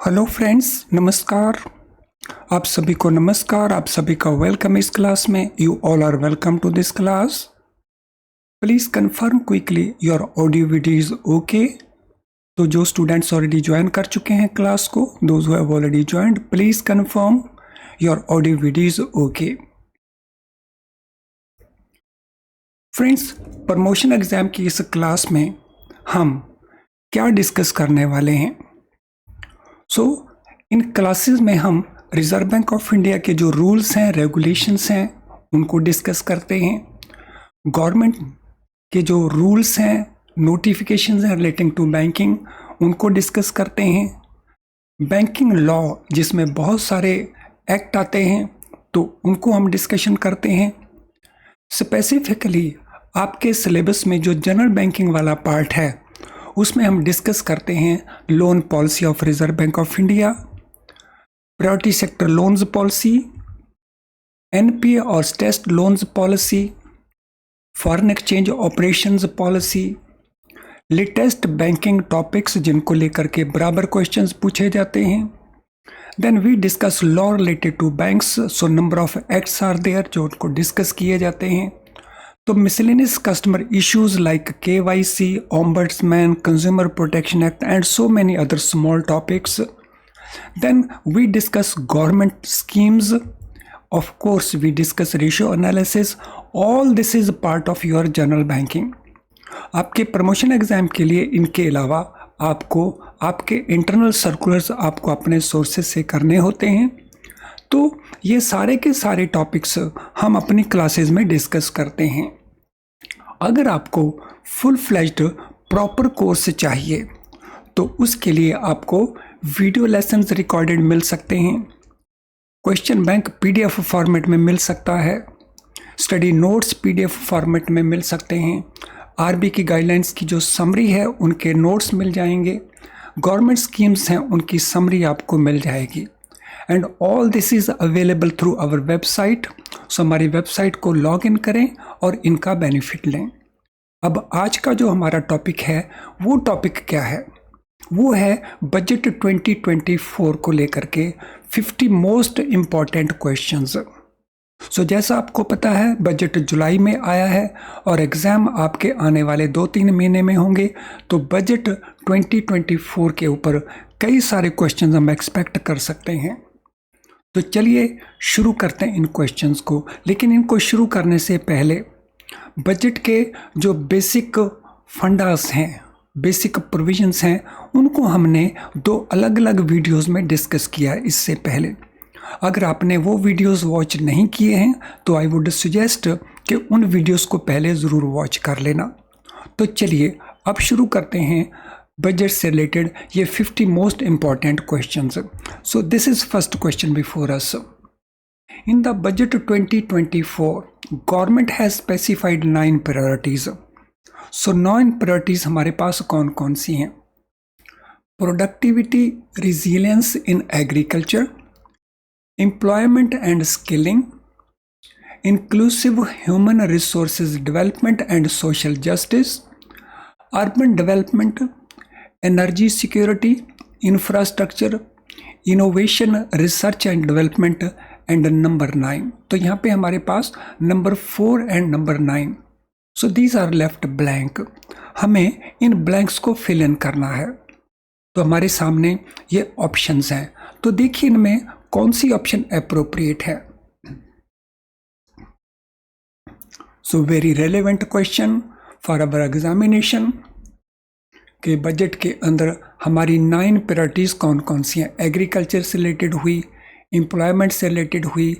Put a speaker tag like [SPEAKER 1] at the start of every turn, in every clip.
[SPEAKER 1] Hello friends, नमस्कार। आप सभी को नमस्कार। आप सभी का वेलकम इस क्लास में। You all are welcome to this class. Please confirm quickly your audio video is okay. तो जो स्टूडेंट्स ऑलरेडी ज्वाइन कर चुके हैं क्लास को, those who have already joined, please confirm your audio video is okay. Friends, promotion exam की इस class में हम क्या डिस्कस करने वाले हैं? इन क्लासेस में हम रिजर्व बैंक ऑफ इंडिया के जो रूल्स हैं, रेगुलेशंस हैं, उनको डिस्कस करते हैं। गवर्नमेंट के जो रूल्स हैं, नोटिफिकेशंस हैं रिलेटिंग टू बैंकिंग, उनको डिस्कस करते हैं। बैंकिंग लॉ जिसमें बहुत सारे एक्ट आते हैं, तो उनको हम डिस्कशन करते हैं। स्पेसिफिकली आपके सिलेबस में जो जनरल बैंकिंग वाला पार्ट है, उसमें हम डिस्कस करते हैं loan policy of reserve bank of India, priority sector loans policy, NPA और stressed loans policy, foreign exchange operations policy, latest banking topics जिनको लेकर के बराबर क्वेश्चंस पूछे जाते हैं। Then we discuss law related to banks, so number of acts are there जो उनको डिस्कस किए जाते हैं। तो miscellaneous customer issues like KYC, ombudsman, consumer protection act and so many other small topics. Then we discuss government schemes. Of course, we discuss ratio analysis. All this is part of your general banking. आपके promotion exam के लिए इनके अलावा आपको आपके internal circulars आपको अपने sources से करने होते हैं। तो ये सारे के सारे टॉपिक्स हम अपनी क्लासेस में डिस्कस करते हैं। अगर आपको फुल फ्लेज्ड प्रॉपर कोर्स चाहिए तो उसके लिए आपको वीडियो लेसन्स रिकॉर्डेड मिल सकते हैं, क्वेश्चन बैंक पीडीएफ फॉर्मेट में मिल सकता है, स्टडी नोट्स पीडीएफ फॉर्मेट में मिल सकते हैं, आरबी की गाइडलाइंस की जो समरी है उनके नोट्स मिल जाएंगे, गवर्नमेंट स्कीम्स हैं उनकी समरी आपको मिल जाएगी। And all this is available through our website. So हमारी वेबसाइट को लॉग इन करें और इनका बेनिफिट लें। अब आज का जो हमारा टॉपिक है वो टॉपिक क्या है? वो है बजट 2024 को लेकर के 50 मोस्ट इम्पॉर्टेंट क्वेश्चंस। सो जैसा आपको पता है बजट जुलाई में आया है और एग्ज़ाम आपके आने वाले 2-3 महीने में होंगे। तो बजट 2024 के ऊपर कई सारे क्वेश्चंस हम एक्सपेक्ट कर सकते हैं। तो चलिए शुरू करते हैं इन क्वेश्चंस को। लेकिन इनको शुरू करने से पहले बजट के जो बेसिक फंडास हैं, बेसिक प्रोविजंस हैं, उनको हमने 2 अलग अलग वीडियोस में डिस्कस किया है इससे पहले। अगर आपने वो वीडियोस वॉच नहीं किए हैं तो आई वुड सजेस्ट कि उन वीडियोस को पहले ज़रूर वॉच कर लेना। तो चलिए अब शुरू करते हैं बजट से रिलेटेड ये 50 most important questions. So this is first question before us. In the budget 2024 government has specified 9 priorities. So 9 priorities हमारे पास कौन कौन सी हैं? Productivity resilience in agriculture, employment and skilling, inclusive human resources development and social justice, urban development, energy security, infrastructure, innovation, research and development and number 9। तो यहाँ पे हमारे पास number 4 and number 9। So these are left blank. हमें इन blanks को fill in करना है। तो हमारे सामने ये ऑप्शंस हैं, तो देखिए इनमें कौन सी ऑप्शन अप्रोप्रिएट है। So very relevant question for our examination के बजट के अंदर हमारी 9 प्रायोरिटीज़ कौन कौन सी हैं? एग्रीकल्चर से रिलेटेड हुई, एम्प्लॉयमेंट से रिलेटेड हुई,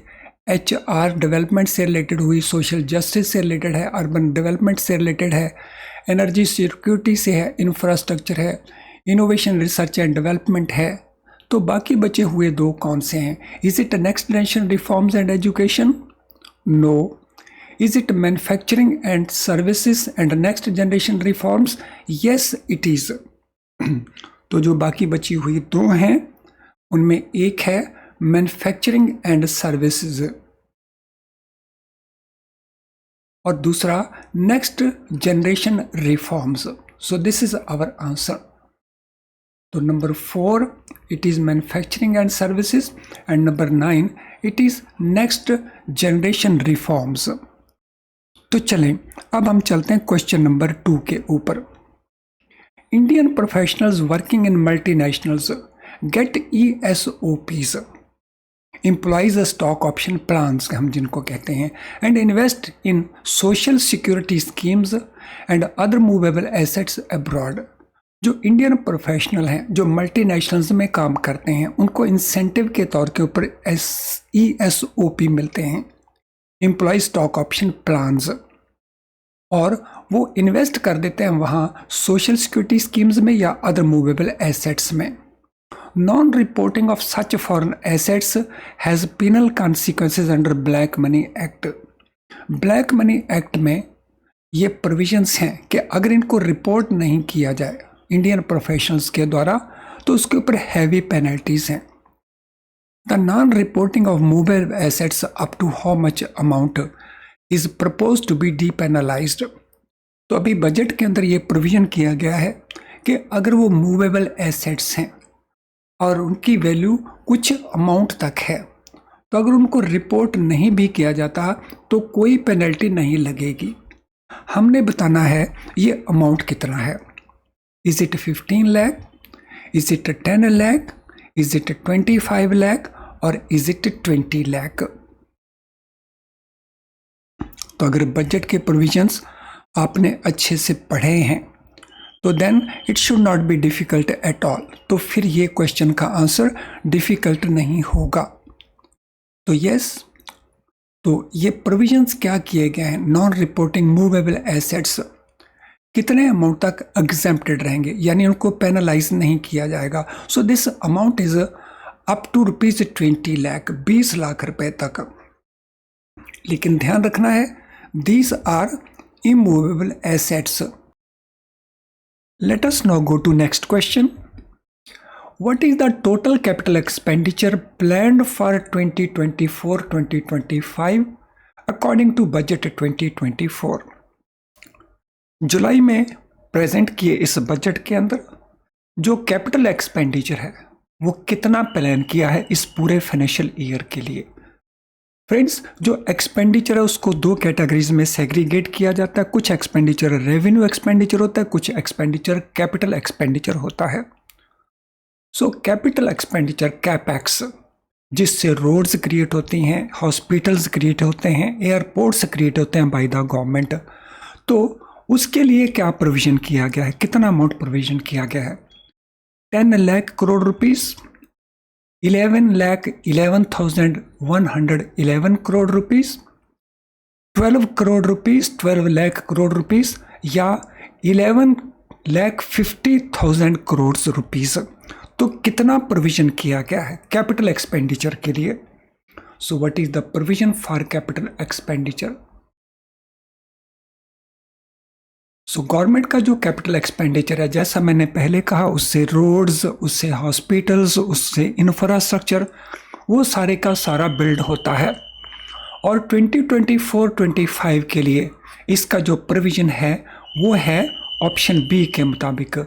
[SPEAKER 1] HR डेवलपमेंट से रिलेटेड हुई, सोशल जस्टिस से रिलेटेड है, अर्बन डेवलपमेंट से रिलेटेड है, एनर्जी सिक्योरिटी से है, इंफ्रास्ट्रक्चर है, इनोवेशन, रिसर्च एंड डेवलपमेंट है। तो बाकी बचे हुए 2 कौन से हैं? Is it next generation reforms and education? No. Is it manufacturing and services and next generation reforms? Yes it is. तो जो बाकी बची हुई 2 हैं उनमें एक है मैन्युफैक्चरिंग एंड सर्विसेज और दूसरा next generation reforms. So this is our answer. तो number 4 it is manufacturing and services and number 9 it is next generation reforms. तो चलें अब हम चलते हैं क्वेश्चन नंबर 2 के ऊपर। Indian professionals working in multinationals get ESOPs, employees stock option plans हम जिनको कहते हैं, and invest in social security schemes and other movable assets abroad. जो इंडियन प्रोफेशनल हैं जो मल्टीनेशनल्स में काम करते हैं उनको इंसेंटिव के तौर के ऊपर ESOP मिलते हैं, एम्प्लॉय स्टॉक ऑप्शन प्लान्स, और वो इन्वेस्ट कर देते हैं वहाँ सोशल सिक्योरिटी स्कीम्स में या अदर मूवेबल एसेट्स में। Non reporting of such foreign assets has penal consequences under black money act. Black money act में ये प्रोविजंस हैं कि अगर इनको रिपोर्ट नहीं किया जाए इंडियन प्रोफेशनल्स के द्वारा तो उसके ऊपर हैवी पेनल्टीज हैं। The non reporting of movable assets up to how much amount is propose to be depenalized. तो अभी बजट के अंदर ये प्रोविजन किया गया है कि अगर वो मूवेबल एसेट्स हैं और उनकी वैल्यू कुछ अमाउंट तक है तो अगर उनको रिपोर्ट नहीं भी किया जाता तो कोई पेनल्टी नहीं लगेगी। हमने बताना है ये अमाउंट कितना है। Is it 15 lakh, is it 10 lakh, is it 25 lakh और इज इट 20 लाख। तो अगर बजट के प्रोविजंस आपने अच्छे से पढ़े हैं तो then it should not be difficult at all. तो फिर ये क्वेश्चन का आंसर डिफ़िकल्ट नहीं होगा। तो यस, तो ये प्रोविजंस क्या किए गए हैं, नॉन रिपोर्टिंग मूवेबल एसेट्स कितने अमाउंट तक एग्जेम्प्टेड रहेंगे, यानी उनको पेनलाइज नहीं किया जाएगा। So this amount is up to ₹20 lakh, 20 lakh रुपए तक। लेकिन ध्यान रखना है these are immovable assets. Let us now go to next question. What is the total capital expenditure planned for 2024-2025 according to budget 2024? जुलाई में प्रेजेंट किए इस बजट के अंदर जो कैपिटल एक्सपेंडिचर है वो कितना प्लान किया है इस पूरे फाइनेंशियल ईयर के लिए। फ्रेंड्स, जो एक्सपेंडिचर है उसको 2 कैटेगरीज में सेग्रीगेट किया जाता है। कुछ एक्सपेंडिचर रेवेन्यू एक्सपेंडिचर होता है, कुछ एक्सपेंडिचर कैपिटल एक्सपेंडिचर होता है। सो कैपिटल एक्सपेंडिचर कैपेक्स, जिससे रोड्स क्रिएट होती हैं, हॉस्पिटल्स क्रिएट होते हैं, एयरपोर्ट्स क्रिएट होते हैं बाय द गवर्नमेंट, तो उसके लिए क्या प्रोविजन किया गया है, कितना अमाउंट प्रोविजन किया गया है। 10 lakh crore rupees, 11,11,111 crore rupees, 12 crore rupees, 12 lakh crore rupees या 11,50,000 करोड़ रुपीस। तो कितना प्रोविजन किया गया है कैपिटल एक्सपेंडिचर के लिए। So what is the provision for capital expenditure. So government का जो कैपिटल एक्सपेंडिचर है, जैसा मैंने पहले कहा, उससे रोड्स, उससे हॉस्पिटल्स, उससे इंफ्रास्ट्रक्चर, वो सारे का सारा बिल्ड होता है। और 2024-25 के लिए इसका जो प्रोविजन है वो है ऑप्शन बी के मुताबिक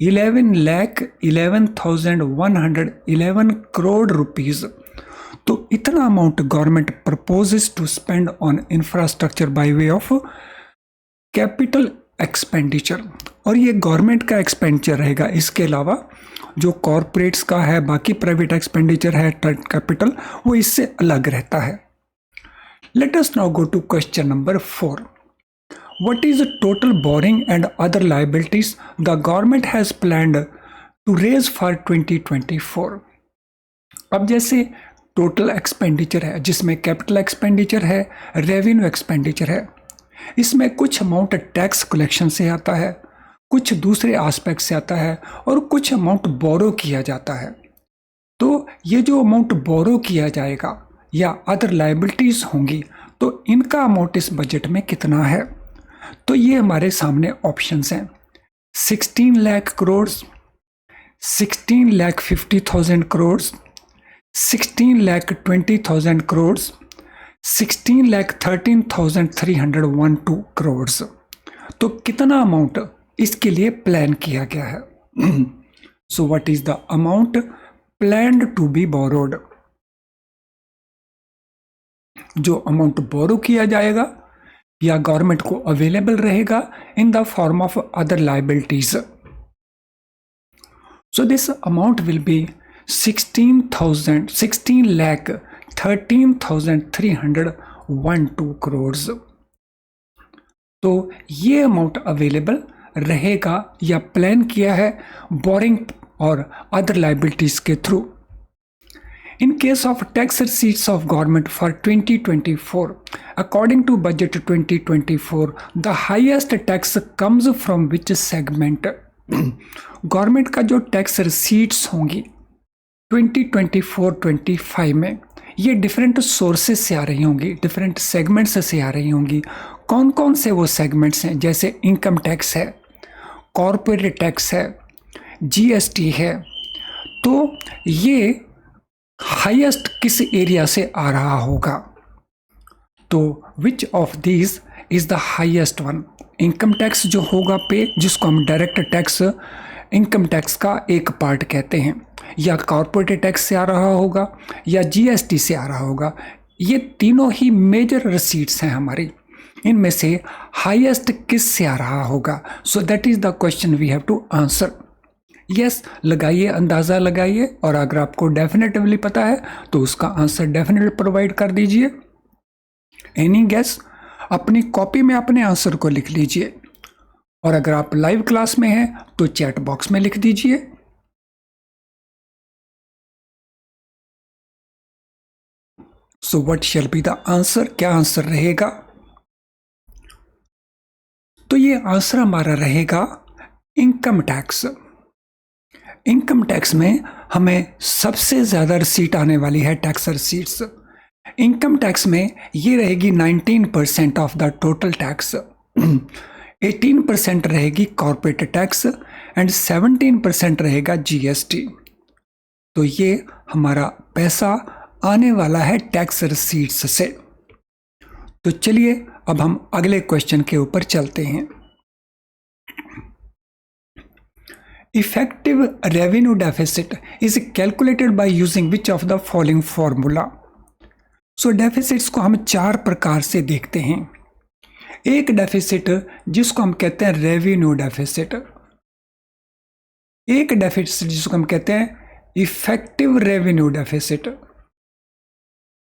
[SPEAKER 1] 11,11,111 करोड़ रुपीस। तो इतना amount government proposes to spend on infrastructure by way of capital expenditure. और ये गवर्नमेंट का एक्सपेंडिचर रहेगा, इसके अलावा जो कॉरपोरेट्स का है, बाकी प्राइवेट एक्सपेंडिचर है, कैपिटल, वो इससे अलग रहता है। Let us now go to question number 4. What is the total borrowing and other liabilities the government has planned to raise for 2024? अब जैसे टोटल एक्सपेंडिचर है जिसमें कैपिटल एक्सपेंडिचर है, रेवेन्यू एक्सपेंडिचर है, इसमें कुछ अमाउंट टैक्स कलेक्शन से आता है, कुछ दूसरे एस्पेक्ट से आता है और कुछ अमाउंट बोरो किया जाता है। तो ये जो अमाउंट बोरो किया जाएगा या अदर लायबिलिटीज़ होंगी तो इनका अमाउंट इस बजट में कितना है। तो ये हमारे सामने ऑप्शंस हैं 16 लाख करोड़, 16,50,000 करोड़, 16,20,000 करोड़, 16,13,312 करोड़। तो कितना अमाउंट इसके लिए प्लान किया गया है। So what is the amount planned to be borrowed? जो अमाउंट बोरो किया जाएगा या गवर्नमेंट को अवेलेबल रहेगा in the form of other liabilities. So this amount will be 16,13,312 crores. तो ये अमाउंट अवेलेबल रहेगा या प्लान किया है बोरिंग और अदर लाइबिलिटीज के through. In case of tax receipts of government for 2024, according to budget 2024, the highest tax comes from which segment? Government का जो टैक्स रिसीट्स होंगी 2024-25 में ये डिफरेंट सोर्सेस से आ रही होंगी, डिफरेंट सेगमेंट्स से आ रही होंगी. कौन कौन से वो सेगमेंट्स हैं? जैसे इनकम टैक्स है, कॉरपोरेट टैक्स है, जीएसटी है. तो ये हाईएस्ट किस एरिया से आ रहा होगा? तो which of these is the highest one? Income tax जो होगा पे, जिसको हम डायरेक्ट टैक्स इनकम टैक्स का एक पार्ट कहते हैं, या कॉर्पोरेट टैक्स से आ रहा होगा या जीएसटी से आ रहा होगा. ये तीनों ही मेजर रिसीट्स हैं हमारी. इनमें से हाईएस्ट किस से आ रहा होगा? So that is the question we have to answer. Yes, लगाइए, अंदाज़ा लगाइए, और अगर आपको डेफिनेटिवली पता है तो उसका आंसर डेफिनेटली प्रोवाइड कर दीजिए. Any guess? अपनी कॉपी में अपने आंसर को लिख लीजिए, और अगर आप लाइव क्लास में हैं तो चैट बॉक्स में लिख दीजिए. सो what shall be the answer? क्या आंसर रहेगा? तो ये आंसर हमारा रहेगा इनकम टैक्स. इनकम टैक्स में हमें सबसे ज़्यादा रिसीट आने वाली है टैक्स रिसीट्स. इनकम टैक्स में ये रहेगी 19% ऑफ द टोटल टैक्स. 18% रहेगी कॉर्पोरेट टैक्स एंड 17% रहेगा जीएसटी. तो ये हमारा पैसा आने वाला है टैक्स रिसीट्स से. तो चलिए अब हम अगले क्वेश्चन के ऊपर चलते हैं. Effective revenue deficit is calculated by using which of the following formula? So deficits को हम चार प्रकार से देखते हैं. एक डेफिसिट जिसको हम कहते हैं रेवेन्यू डेफिसिट, एक डेफिसिट जिसको हम कहते हैं इफेक्टिव रेवेन्यू डेफिसिट,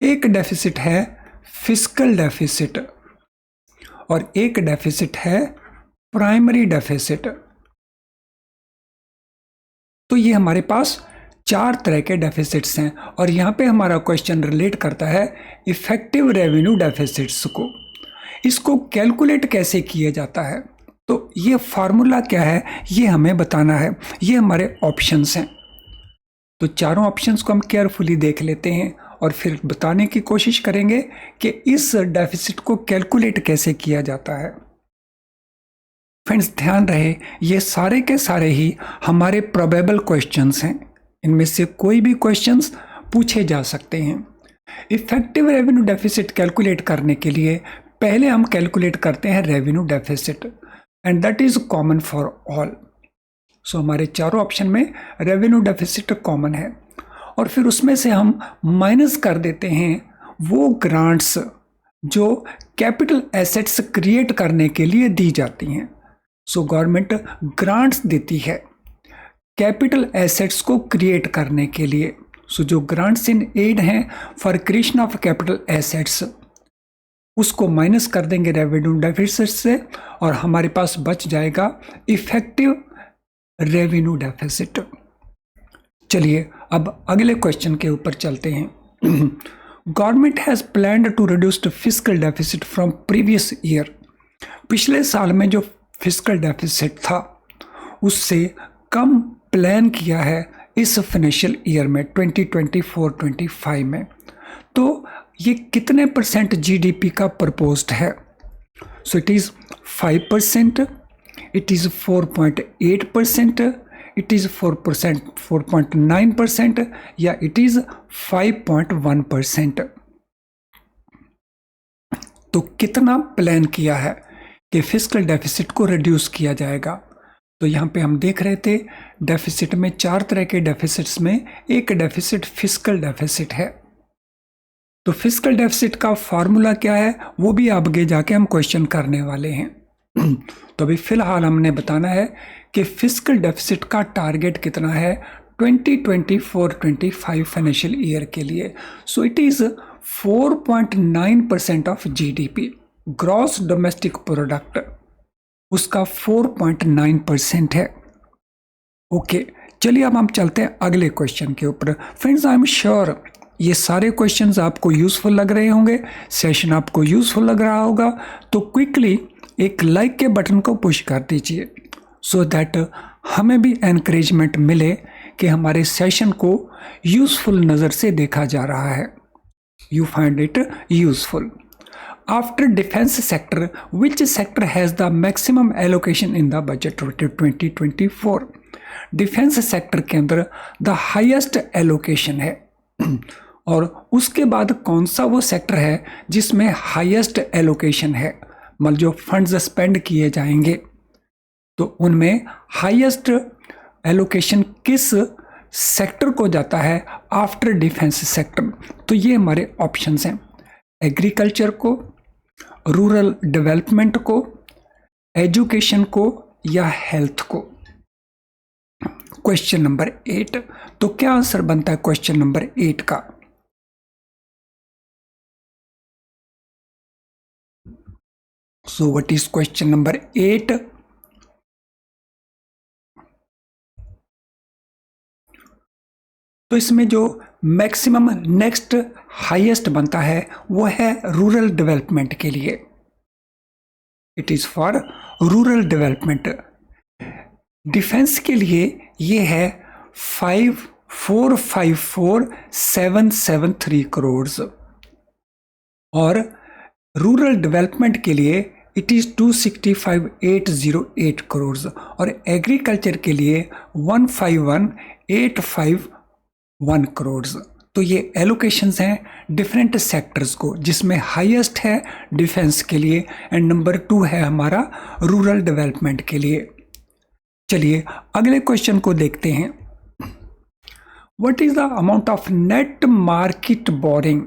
[SPEAKER 1] एक डेफिसिट है फिस्कल डेफिसिट, और एक डेफिसिट है प्राइमरी डेफिसिट. तो ये हमारे पास चार तरह के डेफिसिट्स हैं, और यहाँ पे हमारा क्वेश्चन रिलेट करता है इफेक्टिव रेवेन्यू डेफिसिट्स को. इसको कैलकुलेट कैसे किया जाता है? तो ये फार्मूला क्या है ये हमें बताना है. ये हमारे ऑप्शंस हैं. तो चारों ऑप्शंस को हम केयरफुली देख लेते हैं और फिर बताने की कोशिश करेंगे कि इस डेफिसिट को कैलकुलेट कैसे किया जाता है. फ्रेंड्स, ध्यान रहे ये सारे के सारे ही हमारे प्रोबेबल क्वेश्चंस हैं. इनमें से कोई भी क्वेश्चंस पूछे जा सकते हैं. इफेक्टिव रेवेन्यू डेफिसिट कैलकुलेट करने के लिए पहले हम कैलकुलेट करते हैं revenue deficit, and that is common for all. So हमारे चारों ऑप्शन में रेवेन्यू डेफिसिट कॉमन है, और फिर उसमें से हम माइनस कर देते हैं वो ग्रांट्स जो कैपिटल एसेट्स क्रिएट करने के लिए दी जाती हैं. सो गवर्नमेंट ग्रांट्स देती है कैपिटल एसेट्स को क्रिएट करने के लिए. सो जो ग्रांट्स इन एड हैं for creation of capital assets, उसको माइनस कर देंगे रेवेन्यू डेफिसिट से, और हमारे पास बच जाएगा इफेक्टिव रेवेन्यू डेफिसिट. चलिए अब अगले क्वेश्चन के ऊपर चलते हैं. Government has planned to reduce the fiscal deficit from previous year. पिछले साल में जो फिस्कल डेफिसिट था उससे कम प्लान किया है इस फाइनेंशियल ईयर में 2024-25 में. तो ये कितने परसेंट जीडीपी का प्रपोज्ड है? So it is 5%, it is 4.8%, it is 4%, 4.9%, या इट इज़ 5.1%. तो कितना प्लान किया है कि फिस्कल डेफिसिट को रिड्यूस किया जाएगा? तो यहाँ पे हम देख रहे थे डेफिसिट में 4 तरह के डेफिसिट्स में एक डेफिसिट फिस्कल डेफिसिट है। तो फिस्कल डेफिसिट का फॉर्मूला क्या है वो भी आगे जाके हम क्वेश्चन करने वाले हैं। तो अभी फिलहाल हमने बताना है कि फिस्कल डेफिसिट का टारगेट कितना है 2024-25 फाइनेंशियल ईयर के लिए। सो it is 4.9% of GDP, gross domestic product उसका 4.9% है। ओके, चलिए अब हम चलते हैं अगले क्वेश्चन के ऊपर। फ्रेंड्स, आई एम श्योर ये सारे क्वेश्चंस आपको यूजफुल लग रहे होंगे, सेशन आपको यूजफुल लग रहा होगा, तो क्विकली एक लाइक के बटन को पुश कर दीजिए सो दैट हमें भी एनकरेजमेंट मिले कि हमारे सेशन को यूजफुल नज़र से देखा जा रहा है। You find it useful. After defence sector which sector has the maximum allocation in the budget 2024? Defence sector के अंदर द हाईएस्ट एलोकेशन है और उसके बाद कौन सा वो सेक्टर है जिसमें हाईएस्ट एलोकेशन है, मतलब जो फंड्स स्पेंड किए जाएंगे तो उनमें हाईएस्ट एलोकेशन किस सेक्टर को जाता है आफ्टर डिफेंस सेक्टर? तो ये हमारे ऑप्शंस हैं, एग्रीकल्चर को, रूरल डेवलपमेंट को, एजुकेशन को या हेल्थ को। क्वेश्चन नंबर 8, तो क्या आंसर बनता है क्वेश्चन नंबर 8 का? So what is question number 8? तो इसमें जो मैक्सिमम नेक्स्ट हाईएस्ट बनता है वो है रूरल डेवलपमेंट के लिए। It is for rural development. Defence के लिए ये है 5,454,773 करोड़ और रूरल डेवलपमेंट के लिए इट इज़ 265,808 करोड़ और एग्रीकल्चर के लिए 151,851 करोड़। तो ये एलोकेशंस हैं डिफरेंट सेक्टर्स को, जिसमें हाईएस्ट है डिफेंस के लिए एंड नंबर 2 है हमारा रूरल डेवलपमेंट के लिए। चलिए अगले क्वेश्चन को देखते हैं। What is the amount of net market boring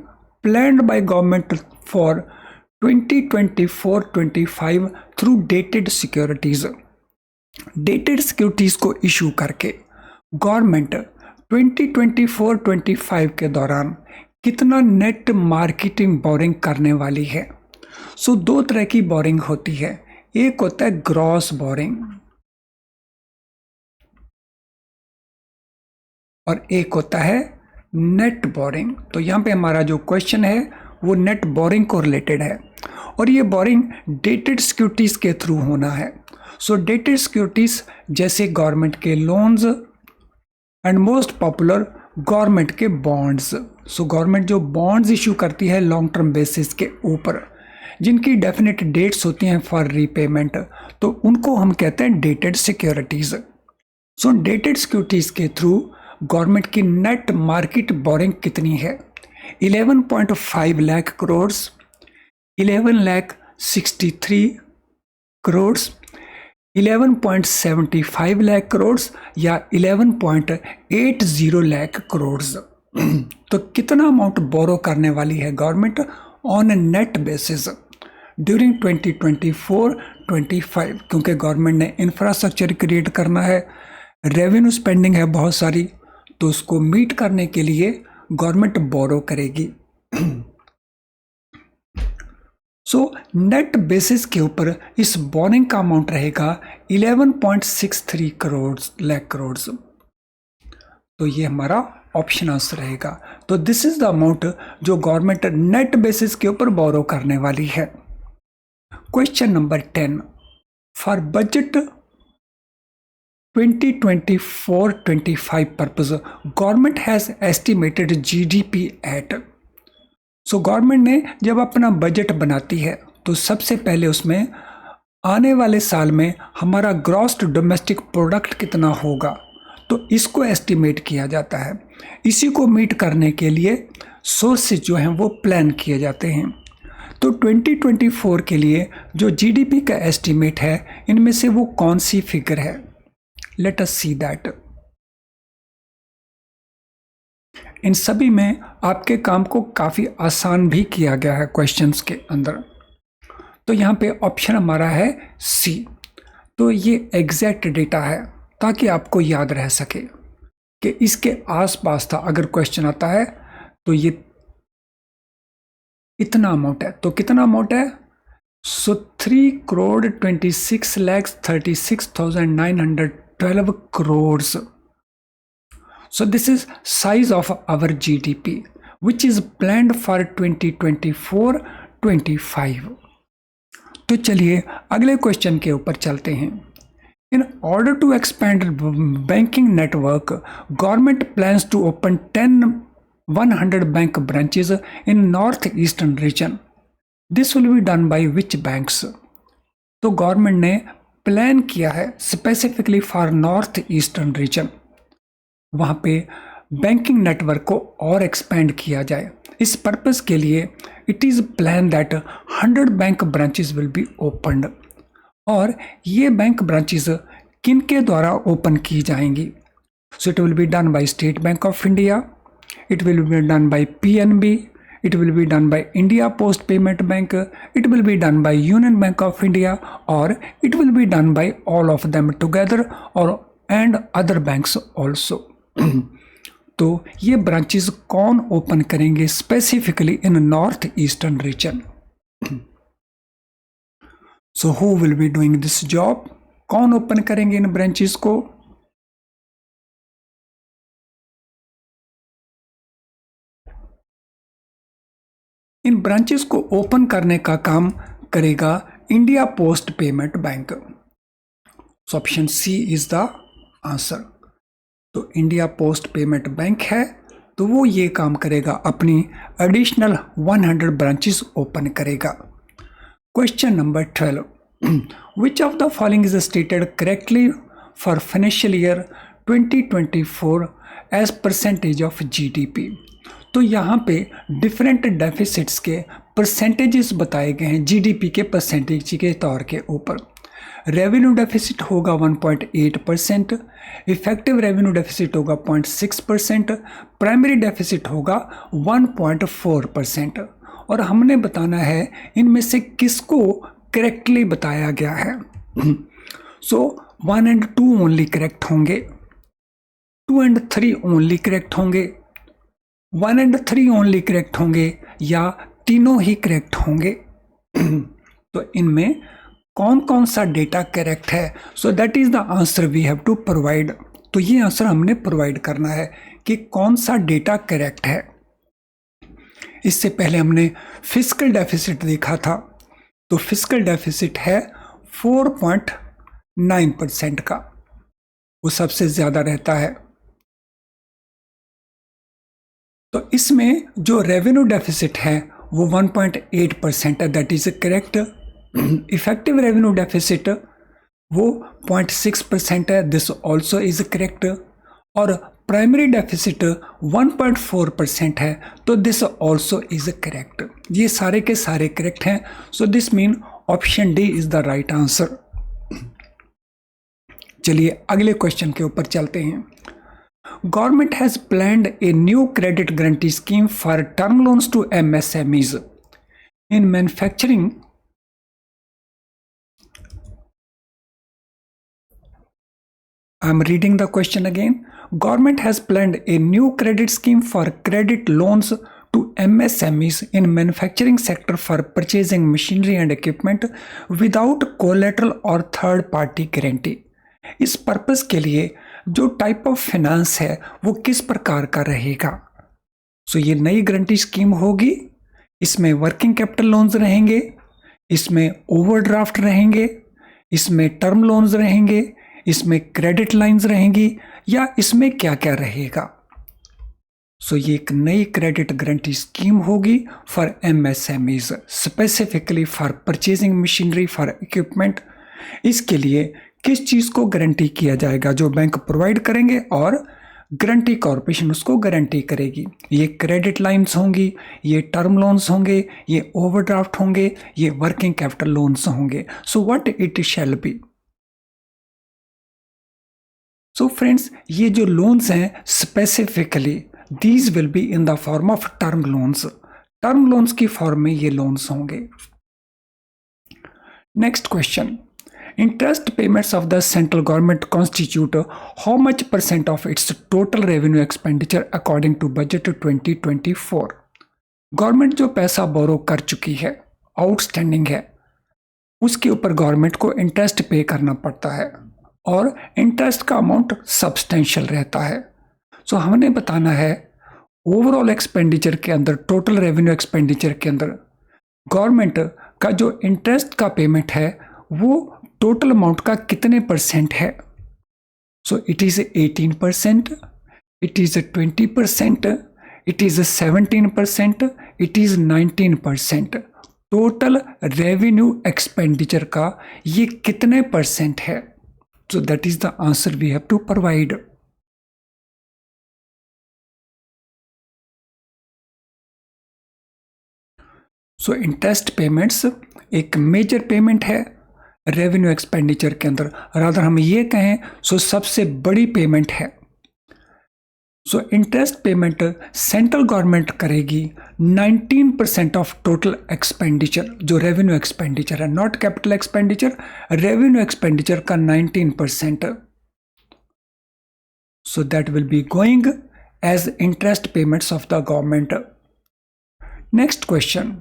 [SPEAKER 1] planned by government for 2024-25 through dated securities? Dated securities को इशू करके गवर्नमेंट 2024-25 के दौरान कितना नेट मार्केटिंग बोरिंग करने वाली है? सो 2 तरह की बोरिंग होती है, एक होता है ग्रॉस बोरिंग और एक होता है नेट बोरिंग। तो यहाँ पे हमारा जो क्वेश्चन है वो नेट बोरिंग को रिलेटेड है और ये बोरिंग डेटेड सिक्योरिटीज के थ्रू होना है। सो डेटेड सिक्योरिटीज जैसे गवर्नमेंट के loans and most popular government के बॉन्ड्स। सो गवर्नमेंट जो बॉन्ड्स इशू करती है लॉन्ग टर्म बेसिस के ऊपर, जिनकी डेफिनेट डेट्स होती हैं फॉर रीपेमेंट, तो उनको हम कहते हैं डेटेड सिक्योरिटीज। सो डेटेड सिक्योरिटीज के थ्रू गवर्नमेंट की नेट मार्केट बोरिंग कितनी है? 11.5 लाख करोड़, 11,63 करोड़, 11.75 लाख करोड़ या 11.80 लाख करोड़। तो कितना अमाउंट बोरो करने वाली है government on net basis during 2024-25? क्योंकि गवर्नमेंट ने इंफ्रास्ट्रक्चर क्रिएट करना है, रेवेन्यू स्पेंडिंग है बहुत सारी, तो उसको मीट करने के लिए गवर्नमेंट बोरो करेगी। सो नेट बेसिस के ऊपर इस बोरिंग का अमाउंट रहेगा 11.63 लाख करोड़। तो ये हमारा ऑप्शन आंसर रहेगा। तो दिस इज द अमाउंट जो गवर्नमेंट नेट बेसिस के ऊपर बोरो करने वाली है। Question number 10, for budget 2024-25 purpose government has estimated GDP at. So government ने जब अपना बजट बनाती है तो सबसे पहले उसमें आने वाले साल में हमारा ग्रॉस डोमेस्टिक प्रोडक्ट कितना होगा, तो इसको एस्टिमेट किया जाता है। इसी को मीट करने के लिए सोर्सेज जो हैं वो प्लान किए जाते हैं। तो 2024 के लिए जो जीडीपी का एस्टिमेट है, इनमें से वो कौन सी फिगर है? Let us see that. इन सभी में आपके काम को काफ़ी आसान भी किया गया है क्वेश्चंस के अंदर। तो यहाँ पे ऑप्शन हमारा है सी। तो ये एग्जैक्ट डेटा है ताकि आपको याद रह सके कि इसके आसपास था। अगर क्वेश्चन आता है तो ये इतना अमाउंट है, तो कितना अमाउंट है? सो 3,26,36,912 crores. So this is size of our GDP which is planned for 2024-25. तो चलिए अगले क्वेश्चन के ऊपर चलते हैं। In order to expand banking network, government plans to open 100 bank branches in northeastern region. This will be done by which banks? तो government ने plan किया है specifically for north eastern region, वहाँ पे बैंकिंग नेटवर्क को और expand किया जाए। इस पर्पस के लिए it is plan that 100 bank branches will be opened. और ये बैंक ब्रांचेस किन के द्वारा ओपन की जाएंगी? So it will be done by state bank of India, it will be done by PNB, it will be done by India Post Payment Bank, it will be done by Union Bank of India, or it will be done by all of them together or and other banks also. तो ये branches कौन open करेंगे specifically in north eastern region? So who will be doing this job? कौन open करेंगे इन branches को? इन branches को open करने का काम करेगा India post payment bank. So option C is the answer. तो इंडिया पोस्ट पेमेंट बैंक है तो वो ये काम करेगा, अपनी एडिशनल 100 ब्रांचेस ओपन करेगा। Question number 12, which of the following is stated correctly for financial year 2024 as percentage of GDP? तो यहाँ पे डिफरेंट डेफिसिट्स के परसेंटेजेस बताए गए हैं GDP के परसेंटेज के तौर के ऊपर। रेवेन्यू डेफिसिट होगा 1.8%, इफेक्टिव रेवेन्यू डेफिसिट होगा 0.6%, प्राइमरी डेफिसिट होगा 1.4%। और हमने बताना है इनमें से किसको करेक्टली बताया गया है। सो 1 and 2 ओनली करेक्ट होंगे, 2 and 3 ओनली करेक्ट होंगे, 1 and 3 ओनली करेक्ट होंगे, या तीनों ही करेक्ट होंगे। तो इनमें कौन कौन सा डेटा करेक्ट है? So that is the answer we have to provide. तो ये आंसर हमने प्रोवाइड करना है कि कौन सा डेटा करेक्ट है। इससे पहले हमने फिस्कल डेफिसिट देखा था, तो फिस्कल डेफिसिट है 4.9% का, वो सबसे ज्यादा रहता है। तो इसमें जो रेवेन्यू डेफिसिट है वो 1.8% है, that is correct. Effective revenue deficit वो 0.6% है, दिस ऑल्सो इज करेक्ट। और प्राइमरी डेफिसिट 1.4% है, तो दिस ऑल्सो इज करेक्ट। ये सारे के सारे करेक्ट हैं। सो this mean option D is the right answer. चलिए अगले क्वेश्चन के ऊपर चलते हैं। Government has planned a new credit guarantee scheme for term loans to MSMEs in manufacturing. I'm reading the question again. Government has planned a new credit scheme for credit loans to MSMEs in manufacturing sector for purchasing machinery and equipment without collateral or third party guarantee. इस purpose के लिए जो type of finance है वो किस प्रकार का रहेगा? सो ये नई गारंटी स्कीम होगी, इसमें वर्किंग कैपिटल लोन्स रहेंगे, इसमें ओवरड्राफ्ट रहेंगे, इसमें टर्म लोन्स रहेंगे, इसमें क्रेडिट लाइंस रहेंगी, या इसमें क्या क्या रहेगा? सो ये एक नई क्रेडिट गारंटी स्कीम होगी for MSMEs, specifically for purchasing machinery for equipment. इसके लिए किस चीज़ को गारंटी किया जाएगा? जो बैंक प्रोवाइड करेंगे और गारंटी कॉर्पोरेशन उसको गारंटी करेगी। ये क्रेडिट लाइंस होंगी, ये टर्म लोन्स होंगे, ये ओवरड्राफ्ट होंगे, ये वर्किंग कैपिटल लोन्स होंगे। So what it shall be? So friends, ये जो लोन्स हैं specifically these will be in the form of term loans. Term loans की फॉर्म में ये लोन्स होंगे। Next question, interest payments of the central government constitute how much percent of its total revenue expenditure according to budget 2024? Government जो पैसा बोरो कर चुकी है, outstanding है, उसके ऊपर गवर्नमेंट को इंटरेस्ट पे करना पड़ता है और इंटरेस्ट का अमाउंट सब्सटेंशियल रहता है। सो हमने बताना है ओवरऑल एक्सपेंडिचर के अंदर, टोटल रेवेन्यू एक्सपेंडिचर के अंदर गवर्नमेंट का जो इंटरेस्ट का पेमेंट है वो टोटल अमाउंट का कितने परसेंट है। So it is 18%, it is 20%, it is 17%, it is 19%। Total revenue expenditure का ये कितने परसेंट है? So that is the answer we have to provide. So interest payments एक मेजर पेमेंट है रेवेन्यू एक्सपेंडिचर के अंदर, रादर हम ये कहें सो सबसे बड़ी पेमेंट है। So interest payment central government करेगी 19% ऑफ टोटल एक्सपेंडिचर, जो रेवेन्यू एक्सपेंडिचर है, not capital expenditure, revenue expenditure का 19%। So that will be going as interest payments of the government. Next question,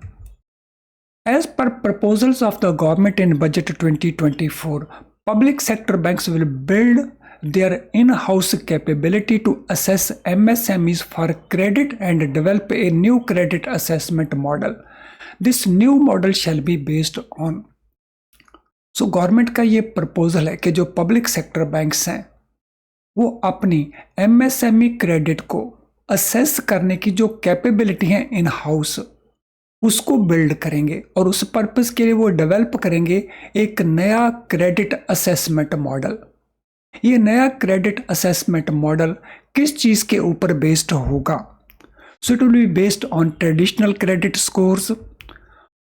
[SPEAKER 1] as per proposals of the government in budget 2024, public sector banks will build their in-house capability to assess MSMEs for credit and develop a new credit assessment model. This new model shall be based on. So government का ये proposal है कि जो public sector banks हैं वो अपनी MSME credit को assess करने की जो कैपेबिलिटी है इन हाउस उसको बिल्ड करेंगे और उस पर्पस के लिए वो डेवलप करेंगे एक नया क्रेडिट असेसमेंट मॉडल। ये नया क्रेडिट असेसमेंट मॉडल किस चीज़ के ऊपर बेस्ड होगा? So it will be based on traditional credit scores,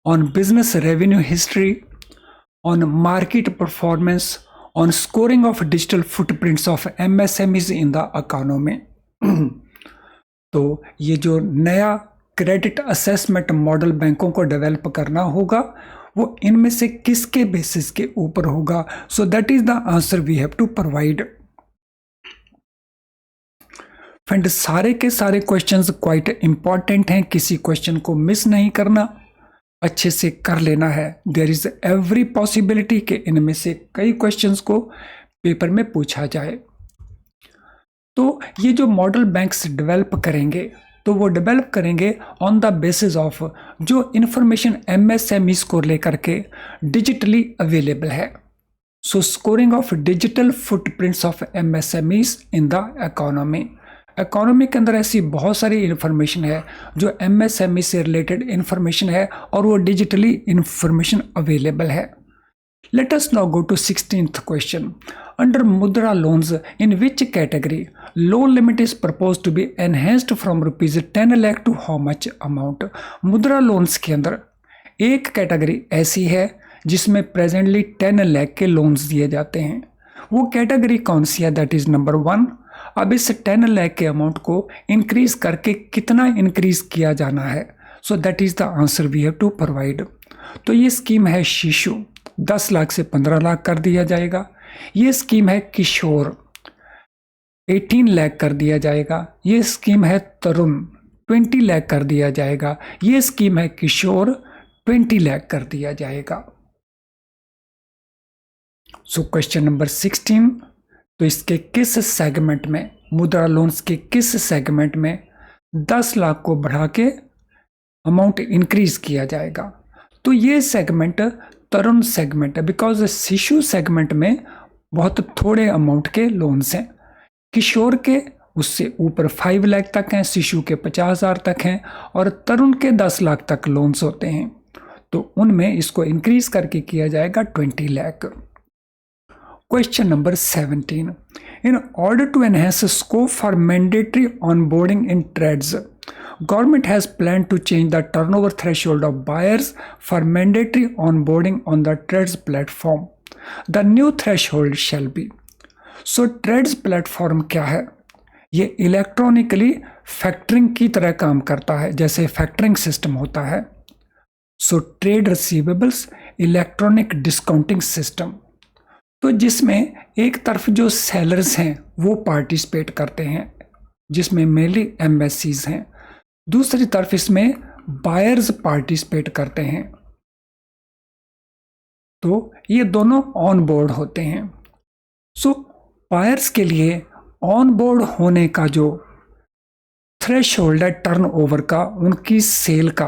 [SPEAKER 1] on business revenue history, on market performance, on scoring of digital footprints of MSMEs in the economy. तो ये जो नया क्रेडिट असेसमेंट मॉडल बैंकों को डेवलप करना होगा वो इनमें से किसके बेसिस के ऊपर होगा? So that is the answer we have to provide. Friend, सारे के सारे क्वेश्चंस क्वाइट इंपॉर्टेंट हैं, किसी क्वेश्चन को मिस नहीं करना, अच्छे से कर लेना है। देयर इज एवरी पॉसिबिलिटी कि इनमें से कई क्वेश्चंस को पेपर में पूछा जाए। तो ये जो मॉडल बैंक्स डेवलप करेंगे तो वो डेवलप करेंगे ऑन द बेसिस ऑफ जो इंफॉर्मेशन MSMEs को लेकर के डिजिटली अवेलेबल है। So scoring of digital footprints of MSMEs in the economy. Economy के अंदर ऐसी बहुत सारी इंफॉर्मेशन है जो MSME से रिलेटेड इंफॉर्मेशन है और वो डिजिटली इंफॉर्मेशन अवेलेबल है। Let us now go to 16th question. Under Mudra loans, in which category loan limit is proposed to be enhanced from rupees 10 lakh to how much amount? मुद्रा loans के अंदर एक category ऐसी है जिसमें presently 10 lakh के loans दिए जाते हैं। वो कैटेगरी कौन सी है? That is number 1। अब इस 10 लाख के अमाउंट को इंक्रीज करके कितना इंक्रीज किया जाना है? So that is the answer we have to provide. तो ये स्कीम है शिशु, 10 लाख से 15 लाख कर दिया जाएगा। ये स्कीम है किशोर, 18 लाख कर दिया जाएगा। ये स्कीम है तरुण, 20 लाख कर दिया जाएगा। ये स्कीम है किशोर, 20 लाख कर दिया जाएगा। सो क्वेश्चन नंबर 16, तो इसके किस सेगमेंट में, मुद्रा लोन्स के किस सेगमेंट में 10 लाख को बढ़ा के अमाउंट इंक्रीज किया जाएगा? तो ये सेगमेंट तरुण सेगमेंट है, बिकॉज शिशु सेगमेंट में बहुत थोड़े अमाउंट के लोन्स हैं। किशोर के उससे ऊपर 5 लाख तक हैं, शिशु के 50,000 तक हैं और तरुण के 10 लाख तक लोन्स होते हैं। तो उनमें इसको इंक्रीज करके किया जाएगा 20 lakh. Question number 17, in order to enhance scope for mandatory onboarding in TReDS, government has planned to change the turnover threshold of buyers for mandatory onboarding on the trades platform. The new threshold shall be. सो TReDS platform क्या है? ये electronically factoring की तरह काम करता है, जैसे फैक्टरिंग सिस्टम होता है। So trade receivables electronic discounting system, तो जिसमें एक तरफ जो सेलर्स हैं वो पार्टिसिपेट करते हैं, जिसमें मेनली एम्बेसीज हैं। दूसरी तरफ इसमें बायर्स पार्टिसिपेट करते हैं। तो ये दोनों ऑन बोर्ड होते हैं। सो बायर्स के लिए ऑन बोर्ड होने का जो थ्रेशोल्ड है टर्नओवर का, उनकी सेल का,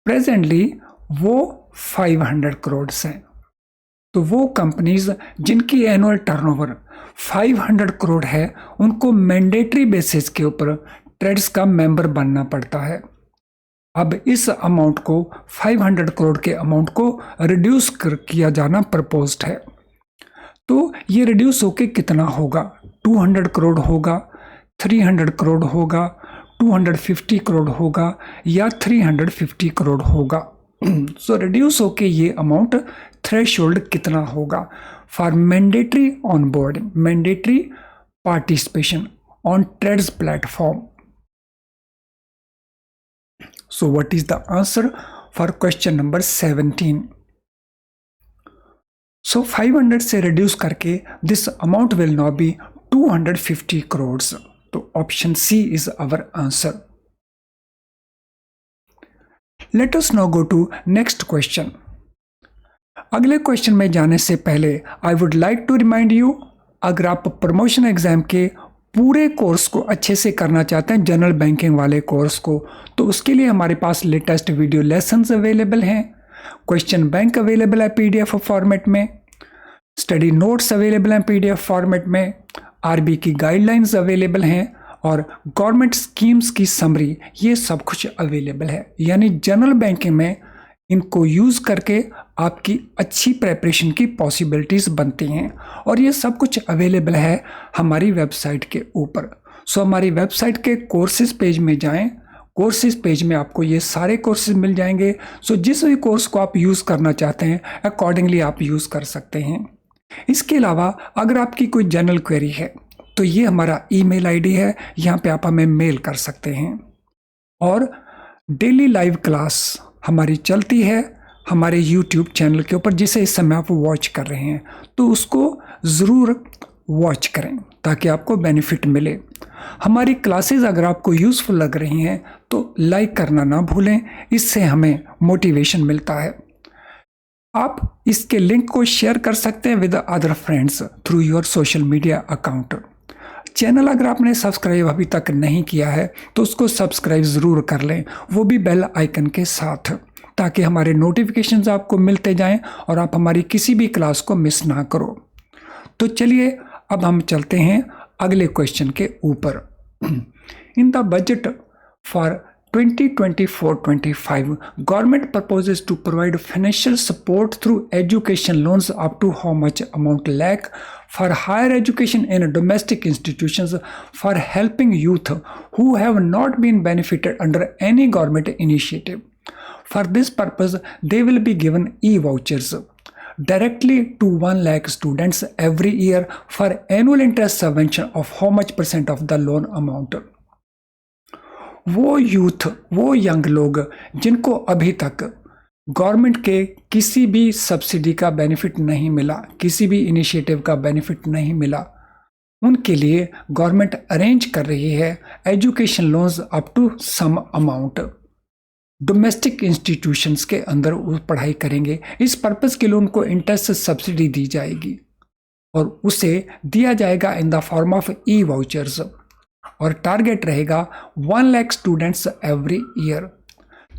[SPEAKER 1] प्रेजेंटली वो 500 करोड़ है। तो वो कंपनीज जिनकी एनुअल टर्नओवर 500 करोड़ है, उनको मैंडेटरी बेसिस के ऊपर ट्रेड्स का मेंबर बनना पड़ता है। अब इस अमाउंट को 500 करोड़ के अमाउंट को रिड्यूस किया जाना प्रपोज्ड है। तो ये रिड्यूस होके कितना होगा? 200 करोड़ होगा, 300 करोड़ होगा, 250 करोड़ होगा या 350 करोड़ होगा। सो रिड्यूस होके ये अमाउंट थ्रेशोल्ड कितना होगा for mandatory onboarding, mandatory participation on TReDS platform? So what is the answer for question number 17? So 500 से reduce करके this amount will now be 250 crores. तो option C is our answer. Let us now go to next question. अगले question में जाने से पहले I would like to remind you, अगर आप प्रमोशन एग्जाम के पूरे कोर्स को अच्छे से करना चाहते हैं, जनरल बैंकिंग वाले कोर्स को, तो उसके लिए हमारे पास लेटेस्ट वीडियो लेसन्स अवेलेबल हैं, क्वेश्चन बैंक अवेलेबल है पीडीएफ फॉर्मेट में, स्टडी नोट्स अवेलेबल हैं पीडीएफ फॉर्मेट में, आरबी की गाइडलाइंस अवेलेबल हैं और गवर्नमेंट स्कीम्स की समरी, ये सब कुछ अवेलेबल है। यानी जनरल बैंकिंग में इनको यूज़ करके आपकी अच्छी प्रेपरेशन की पॉसिबिलिटीज़ बनती हैं और ये सब कुछ अवेलेबल है हमारी वेबसाइट के ऊपर। सो हमारी वेबसाइट के कोर्सेज पेज में जाएं, कोर्सेज पेज में आपको ये सारे कोर्सेज मिल जाएंगे। सो जिस भी कोर्स को आप यूज़ करना चाहते हैं अकॉर्डिंगली आप यूज़ कर सकते हैं। इसके अलावा अगर आपकी कोई जनरल क्वेरी है तो ये हमारा ईमेल आईडी है, यहाँ पे आप हमें मेल कर सकते हैं। और डेली लाइव क्लास हमारी चलती है हमारे YouTube चैनल के ऊपर, जिसे इस समय आप वॉच कर रहे हैं, तो उसको ज़रूर वॉच करें ताकि आपको बेनिफिट मिले। हमारी क्लासेस अगर आपको यूज़फुल लग रही हैं तो लाइक करना ना भूलें, इससे हमें मोटिवेशन मिलता है। आप इसके लिंक को शेयर कर सकते हैं with other friends through your social media account. Channel अगर आपने सब्सक्राइब अभी तक नहीं किया है तो उसको सब्सक्राइब ज़रूर कर लें, वो भी बेल आइकन के साथ, ताकि हमारे नोटिफिकेशंस आपको मिलते जाएं और आप हमारी किसी भी क्लास को मिस ना करो। तो चलिए अब हम चलते हैं अगले क्वेश्चन के ऊपर। इन the budget for 2024-25, government proposes to provide financial support through education loans up to how much amount lakh for higher education in domestic institutions for helping youth who have not been benefited under any government initiative. For this purpose, they will be given e-vouchers directly to 1 lakh students every year for annual interest subvention of how much % of the loan amount. वो youth, वो young लोग जिनको अभी तक government के किसी भी subsidy का बेनिफिट नहीं मिला, किसी भी इनिशिएटिव का बेनिफिट नहीं मिला, उनके लिए गवर्नमेंट अरेंज कर रही है education loans up to some amount. Domestic institutions के अंदर वो पढ़ाई करेंगे, इस पर्पस के लिए उनको इंटरेस्ट सब्सिडी दी जाएगी और उसे दिया जाएगा in the form of E vouchers और टारगेट रहेगा 1 लाख स्टूडेंट्स एवरी ईयर।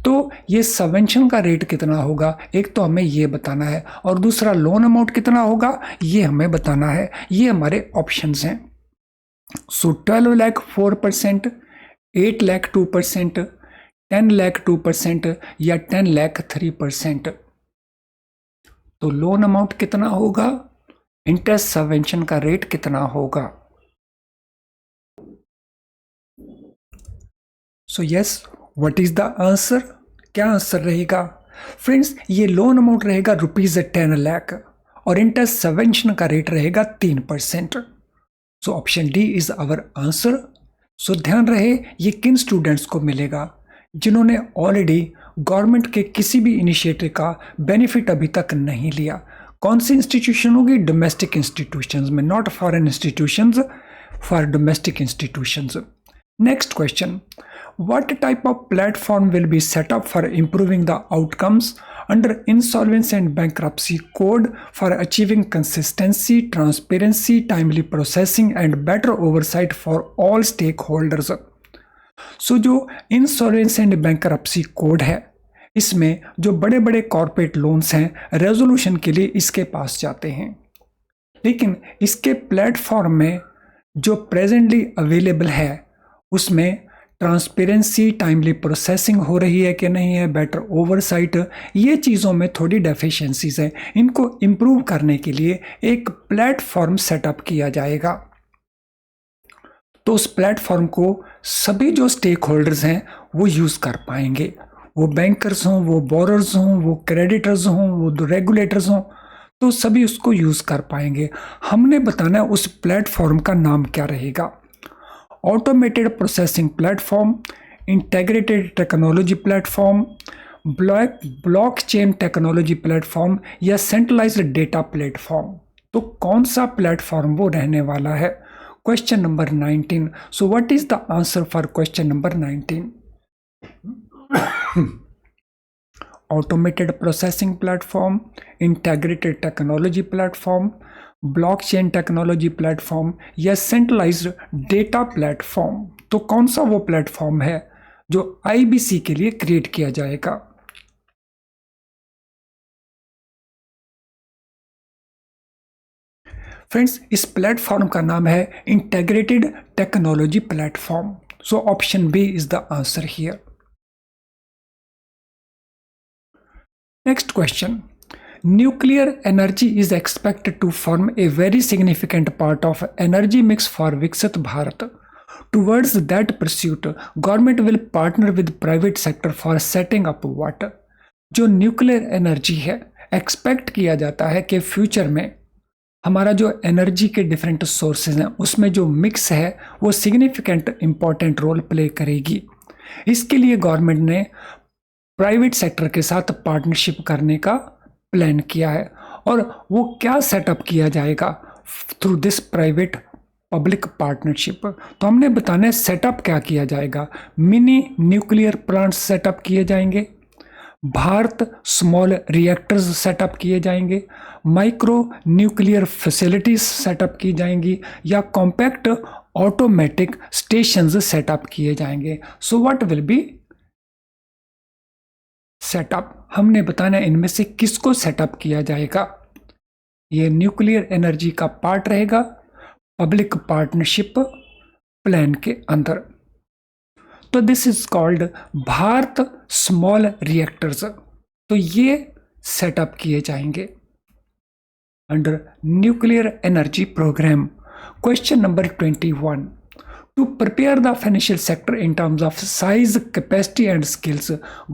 [SPEAKER 1] तो ये सबवेंशन का रेट कितना होगा, एक तो हमें ये बताना है और दूसरा लोन अमाउंट कितना होगा ये हमें बताना है। ये हमारे ऑप्शंस हैं। सो 12 लाख 4%, 8 लाख 2%, 10 लाख 2% या 10 लाख 3%। तो लोन अमाउंट कितना होगा, इंटरेस्ट सबवेंशन का रेट कितना होगा। So yes, what is the answer? क्या आंसर रहेगा फ्रेंड्स? ये लोन अमाउंट रहेगा ₹10 लाख और इंटरवेंशन का रेट रहेगा 3%। So option D is our answer. So ध्यान रहे ये किन स्टूडेंट्स को मिलेगा, जिन्होंने ऑलरेडी गवर्नमेंट के किसी भी इनिशिएटिव का बेनिफिट अभी तक नहीं लिया। कौन सी इंस्टीट्यूशन होगी? डोमेस्टिक इंस्टीट्यूशंस में, not foreign institutions, for domestic institutions. Next question, what type of platform will be set up for improving the outcomes under insolvency and bankruptcy code for achieving consistency, transparency, timely processing and better oversight for all stakeholders? So जो insolvency and bankruptcy code है, इसमें जो बड़े बड़े corporate loans हैं resolution के लिए इसके पास जाते हैं, लेकिन इसके प्लेटफॉर्म में जो प्रेजेंटली अवेलेबल है उसमें ट्रांसपेरेंसी, टाइमली प्रोसेसिंग हो रही है कि नहीं है, बेटर ओवरसाइट, ये चीज़ों में थोड़ी डेफिशिएंसीज हैं। इनको इम्प्रूव करने के लिए एक प्लेटफॉर्म सेटअप किया जाएगा। तो उस प्लेटफॉर्म को सभी जो स्टेक होल्डर्स हैं वो यूज़ कर पाएंगे, वो बैंकर्स हों, वो बोरर्स हों, वो क्रेडिटर्स हों, वो रेगुलेटर्स हों, तो सभी उसको यूज़ कर पाएंगे। हमने बताना है उस प्लेटफॉर्म का नाम क्या रहेगा। Automated processing platform, integrated technology platform, blockchain technology platform या सेंट्रलाइज्ड डेटा प्लेटफॉर्म। तो कौन सा प्लेटफॉर्म वो रहने वाला है? Question number 19। So what is the answer for question number 19? Automated processing platform, integrated technology platform, blockchain technology platform या centralised data platform. तो कौन सा वो प्लेटफॉर्म है जो आईबीसी के लिए क्रिएट किया जाएगा? फ्रेंड्स, इस प्लेटफॉर्म का नाम है integrated technology platform. So option B is the answer here. Next question, nuclear energy is expected to form a very significant part of energy mix for Viksit Bharat. Towards that pursuit, government will partner with private sector for setting up what? जो nuclear energy है, expect किया जाता है कि future में हमारा जो energy के डिफरेंट सोर्सेज हैं उसमें जो मिक्स है वो सिग्निफिकेंट इंपॉर्टेंट रोल प्ले करेगी। इसके लिए गवर्नमेंट ने प्राइवेट सेक्टर के साथ पार्टनरशिप करने का प्लान किया है। और वो क्या सेटअप किया जाएगा through this private public partnership? तो हमने बताना है सेटअप क्या किया जाएगा। मिनी न्यूक्लियर प्लांट्स सेटअप किए जाएंगे, भारत स्मॉल रिएक्टर्स सेटअप किए जाएंगे, माइक्रो न्यूक्लियर फैसिलिटीज सेटअप की जाएंगी या कॉम्पैक्ट ऑटोमेटिक स्टेशंस सेटअप किए जाएंगे। So what will be setup? हमने बताना इनमें से किसको सेटअप किया जाएगा। ये न्यूक्लियर एनर्जी का पार्ट रहेगा पब्लिक पार्टनरशिप प्लान के अंदर। तो this is called Bharat small reactors. तो ये सेटअप किए जाएंगे under nuclear energy programme. Question number 21, to prepare the financial sector in terms of size, capacity and skills,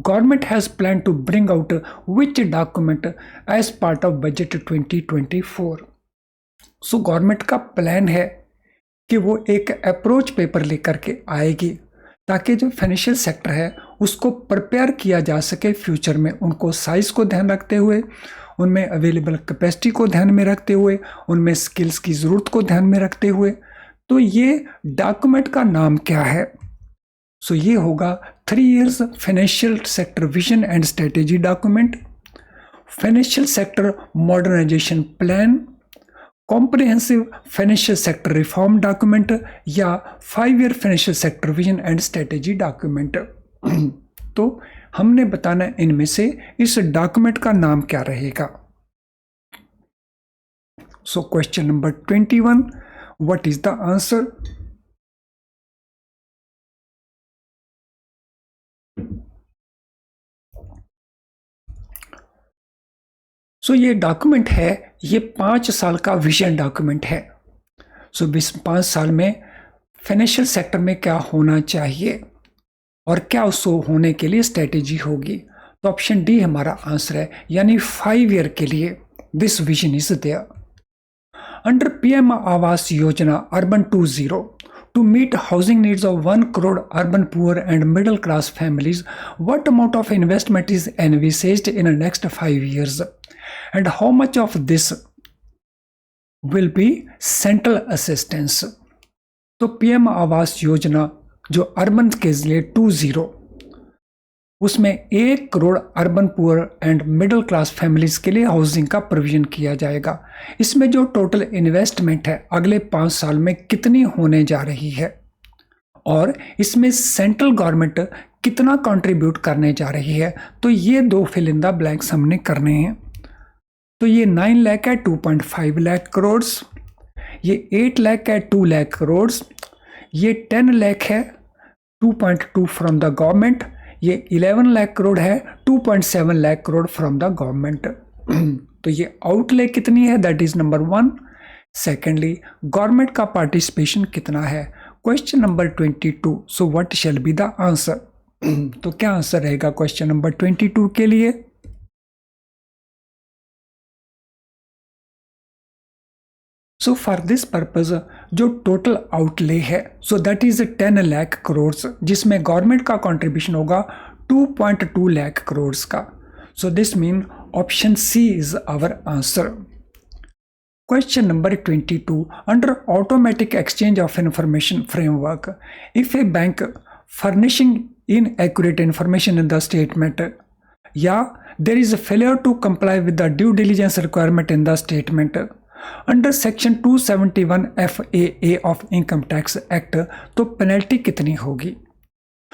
[SPEAKER 1] government has planned to bring out which document as part of budget 2024? So government का plan है कि वो एक approach paper लेकर के आएगी ताकि जो फाइनेंशियल सेक्टर है उसको प्रिपेयर किया जा सके फ्यूचर में, उनको साइज को ध्यान रखते हुए, उनमें अवेलेबल कैपेसिटी को ध्यान में रखते हुए, उनमें स्किल्स की ज़रूरत को ध्यान में रखते हुए। तो ये डॉक्यूमेंट का नाम क्या है? सो ये होगा 3 years financial sector vision and strategy document, financial sector modernisation plan, comprehensive financial sector reform document या 5 year financial sector vision and strategy document. तो हमने बताना इनमें से इस डॉक्यूमेंट का नाम क्या रहेगा। So question number 21, what is the answer? सो ये डॉक्यूमेंट है, ये 5 साल का विजन डॉक्यूमेंट है। सो 5 साल में फाइनेंशियल सेक्टर में क्या होना चाहिए और क्या उसको होने के लिए स्ट्रेटेजी होगी। तो ऑप्शन डी हमारा आंसर है, यानी 5 year के लिए this vision is there. Under PM Awas Yojana Urban 2.0, to meet housing needs of 1 crore urban poor and middle class families, what amount of investment is envisaged in the next 5 years? And how much of this will be central assistance? तो PM Awas Yojana जो urban के लिए 2.0, उसमें 1 crore urban poor and middle class families के लिए housing का provision किया जाएगा। इसमें जो टोटल इन्वेस्टमेंट है अगले 5 साल में कितनी होने जा रही है और इसमें सेंट्रल गवर्नमेंट कितना कंट्रीब्यूट करने जा रही है, तो ये 2 फिल इन द ब्लैंक्स हमने करने हैं। तो ये 9 लाख है 2.5 लाख करोड़, ये 8 लाख है 2 लाख करोड़, ये 10 लाख है 2.2 फ्रॉम द गवर्नमेंट, ये 11 लाख करोड़ है 2.7 lakh crore from the government. तो ये आउटले कितनी है, that is number 1। Secondly, government का पार्टिसिपेशन कितना है, question number 22। So what shall be the answer? तो क्या आंसर रहेगा क्वेश्चन नंबर 22 के लिए? सो फॉर दिस पर्पज जो टोटल आउटले है, so that is 10 lakh crore, जिसमें गवर्नमेंट का कंट्रीब्यूशन होगा 2.2 लाख करोड़ का। So this mean option C is our answer. Question number 22, under automatic exchange of information framework, if a bank furnishing inaccurate information in the statement, या there is a failure to comply with the due diligence requirement in the statement, under section 271 FAA of income tax act, तो penalty कितनी होगी?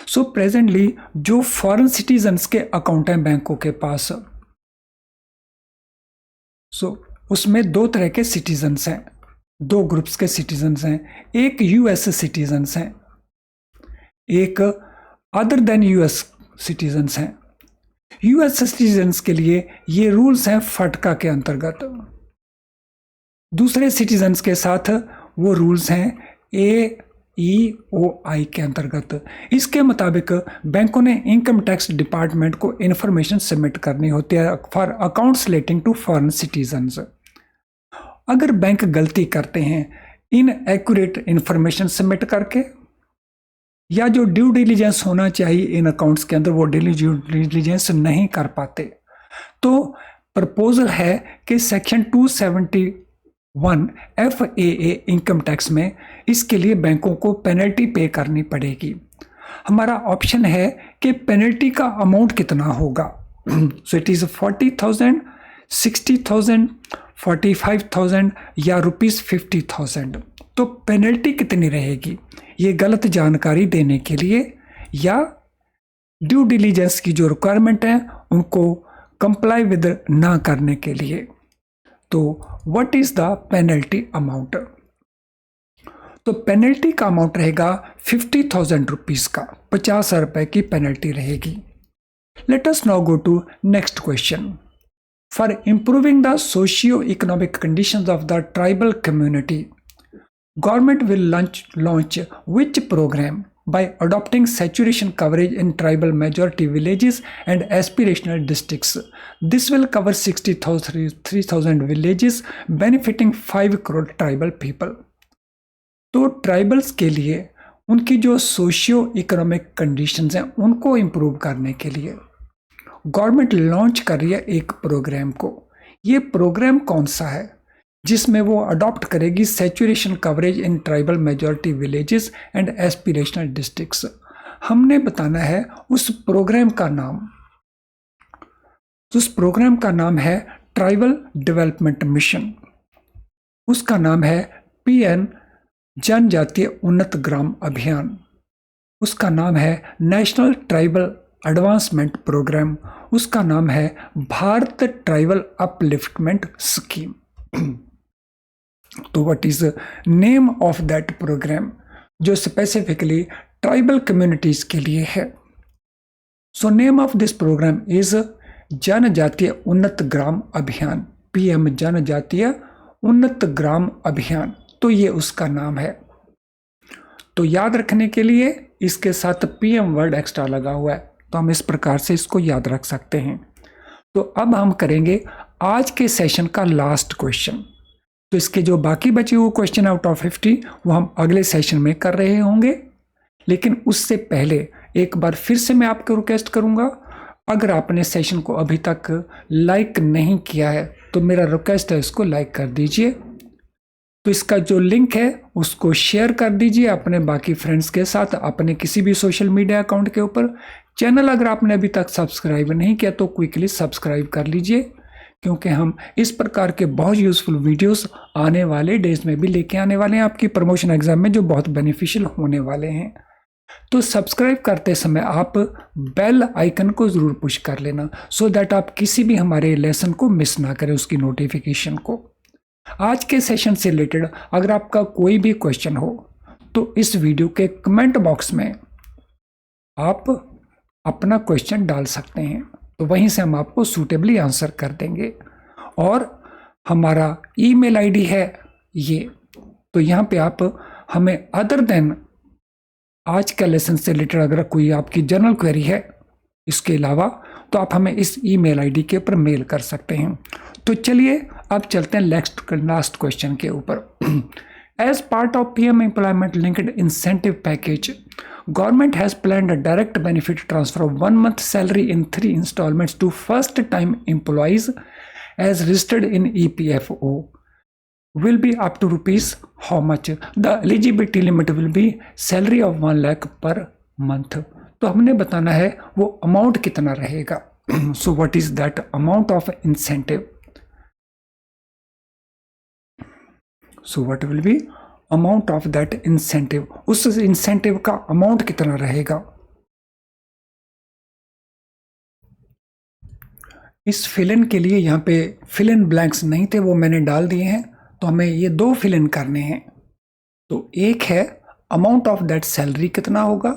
[SPEAKER 1] So presently जो foreign citizens के account हैं बैंकों के पास, सो उसमें 2 तरह के सिटीजन्स हैं, 2 ग्रुप्स के सिटीजन्स हैं। एक US सिटीजन्स हैं, एक अदर देन US सिटीजन्स हैं। US सिटीजन्स के लिए ये रूल्स हैं फटका के अंतर्गत, दूसरे सिटीजन्स के साथ वो रूल्स हैं AEOI के अंतर्गत। इसके मुताबिक बैंकों ने इनकम टैक्स डिपार्टमेंट को इन्फॉर्मेशन सबमिट करनी होती है for accounts relating to foreign citizens. अगर बैंक गलती करते हैं इनएक्यूरेट इन्फॉर्मेशन सबमिट करके, या जो ड्यू डिलीजेंस होना चाहिए इन अकाउंट्स के अंदर वो ड्यू डिलीजेंस नहीं कर पाते, तो प्रपोजल है कि सेक्शन 271 FAA इनकम टैक्स में इसके लिए बैंकों को पेनल्टी पे करनी पड़ेगी। हमारा ऑप्शन है कि पेनल्टी का अमाउंट कितना होगा। सो इट इज़ 40,000, 60,000, 45,000 या ₹50,000। तो पेनल्टी कितनी रहेगी, ये गलत जानकारी देने के लिए या ड्यू डिलीजेंस की जो रिक्वायरमेंट है उनको कंप्लाई विद ना करने के लिए। तो what is the penalty amount? तो पेनल्टी का अमाउंट रहेगा 50,000 रुपीज़ का, 50,000 रुपये की पेनल्टी रहेगी। Let us now go to next question. For improving the socio economic conditions of the tribal community, government will launch which program by adopting saturation coverage in tribal majority villages and aspirational districts? This will cover 63,000 villages benefiting 5 crore tribal people. तो tribals के लिए उनकी जो socio economic conditions हैं उनको improve करने के लिए गवर्नमेंट लॉन्च कर रही है एक प्रोग्राम को। ये प्रोग्राम कौन सा है? जिसमें वो अडॉप्ट करेगी saturation coverage in tribal majority villages and aspirational districts. हमने बताना है उस प्रोग्राम का नाम। उस प्रोग्राम का नाम है ट्राइबल डेवलपमेंट मिशन, उसका नाम है PN जनजातीय उन्नत ग्राम अभियान, उसका नाम है नेशनल ट्राइबल एडवांसमेंट प्रोग्राम, उसका नाम है भारत ट्राइबल अपलिफ्टमेंट स्कीम। तो what is name of that programme जो स्पेसिफिकली ट्राइबल कम्युनिटीज के लिए है? So name of this programme is Janjatiya Unnat ग्राम अभियान, PM जनजातीय उन्नत ग्राम अभियान। तो ये उसका नाम है। तो याद रखने के लिए इसके साथ PM वर्ड एक्स्ट्रा लगा हुआ है, तो हम इस प्रकार से इसको याद रख सकते हैं। तो अब हम करेंगे आज के सेशन का लास्ट क्वेश्चन। तो इसके जो बाकी बचे हुए क्वेश्चन आउट ऑफ 50 वो हम अगले सेशन में कर रहे होंगे। लेकिन उससे पहले एक बार फिर से मैं आपको रिक्वेस्ट करूंगा, अगर आपने सेशन को अभी तक लाइक नहीं किया है तो मेरा रिक्वेस्ट है इसको लाइक कर दीजिए। तो इसका जो लिंक है उसको शेयर कर दीजिए अपने बाकी फ्रेंड्स के साथ, अपने किसी भी सोशल मीडिया अकाउंट के ऊपर। चैनल अगर आपने अभी तक सब्सक्राइब नहीं किया तो क्विकली सब्सक्राइब कर लीजिए, क्योंकि हम इस प्रकार के बहुत यूज़फुल वीडियोस आने वाले डेज में भी लेके आने वाले हैं आपकी प्रमोशन एग्जाम में, जो बहुत बेनिफिशियल होने वाले हैं। तो सब्सक्राइब करते समय आप बेल आइकन को ज़रूर पुश कर लेना, सो दैट आप किसी भी हमारे लेसन को मिस ना करें, उसकी नोटिफिकेशन को। आज के सेशन से रिलेटेड अगर आपका कोई भी क्वेश्चन हो तो इस वीडियो के कमेंट बॉक्स में आप अपना क्वेश्चन डाल सकते हैं, तो वहीं से हम आपको सूटेबली आंसर कर देंगे। और हमारा ईमेल आईडी है ये, तो यहाँ पे आप हमें अदर देन आज का लेसन से रिलेटेड अगर कोई आपकी जनरल क्वेरी है इसके अलावा, तो आप हमें इस ईमेल आईडी के ऊपर मेल कर सकते हैं। तो चलिए अब चलते हैं लास्ट क्वेश्चन के ऊपर। As part of PM employment linked incentive package, government has planned a direct benefit transfer of 1 month salary in 3 installments to first time employees as registered in EPFO will be up to rupees how much? The eligibility limit will be salary of 1 lakh per month. तो हमने बताना है वो amount कितना रहेगा। So what is that amount of incentive? So what will be amount of that incentive? उस incentive का amount कितना रहेगा। इस फिल इन के लिए यहाँ पे फिल इन ब्लैंक्स नहीं थे, वो मैंने डाल दिए हैं। तो हमें ये 2 फिल इन करने हैं। तो एक है अमाउंट ऑफ दैट सैलरी कितना होगा,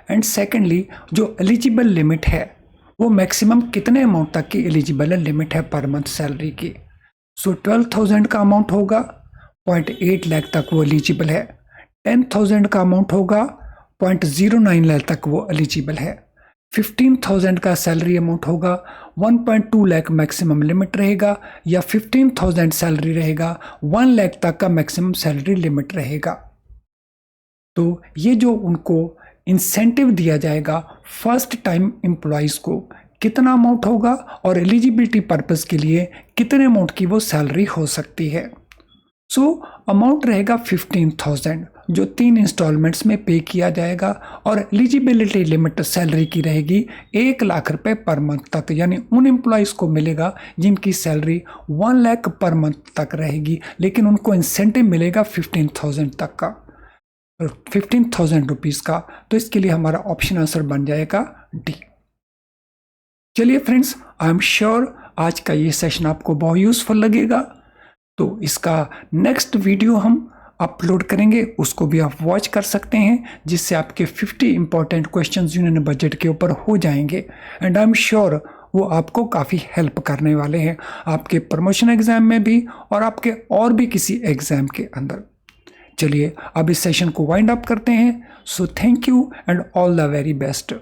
[SPEAKER 1] एंड सेकेंडली जो एलिजिबल लिमिट है वो मैक्सिमम कितने अमाउंट तक की एलिजिबल लिमिट है पर मंथ सैलरी की। सो 12,000 का अमाउंट होगा, 0.8 लाख तक वो एलिजिबल है। 10,000 का अमाउंट होगा, 0.09 लाख तक वो एलिजिबल है। 15,000 का सैलरी अमाउंट होगा, 1.2 लाख मैक्सिमम लिमिट रहेगा, या 15,000 सैलरी रहेगा, 1 लाख तक का मैक्सिमम सैलरी लिमिट रहेगा। तो ये जो उनको इंसेंटिव दिया जाएगा फर्स्ट टाइम एम्प्लॉइज को, कितना अमाउंट होगा और एलिजिबिलिटी पर्पस के लिए कितने अमाउंट की वो सैलरी हो सकती है। सो अमाउंट रहेगा 15,000 जो 3 इंस्टॉलमेंट्स में पे किया जाएगा, और एलिजिबिलिटी लिमिट सैलरी की रहेगी 1 लाख रुपए पर मंथ तक, यानी उन एम्प्लॉइज़ को मिलेगा जिनकी सैलरी 1 लाख पर मंथ तक रहेगी, लेकिन उनको इंसेंटिव मिलेगा 15,000 तक का, 15,000 रुपीज़ का। तो इसके लिए हमारा ऑप्शन आंसर बन जाएगा डी। चलिए फ्रेंड्स, आई एम श्योर आज का ये सेशन आपको बहुत यूजफुल लगेगा। तो इसका नेक्स्ट वीडियो हम अपलोड करेंगे, उसको भी आप वॉच कर सकते हैं, जिससे आपके 50 इंपॉर्टेंट क्वेश्चंस यूनियन बजट के ऊपर हो जाएंगे, एंड आई एम श्योर वो आपको काफ़ी हेल्प करने वाले हैं आपके प्रमोशन एग्जाम में भी और आपके और भी किसी एग्जाम के अंदर। चलिए अब इस सेशन को वाइंड अप करते हैं। So thank you and all the very best.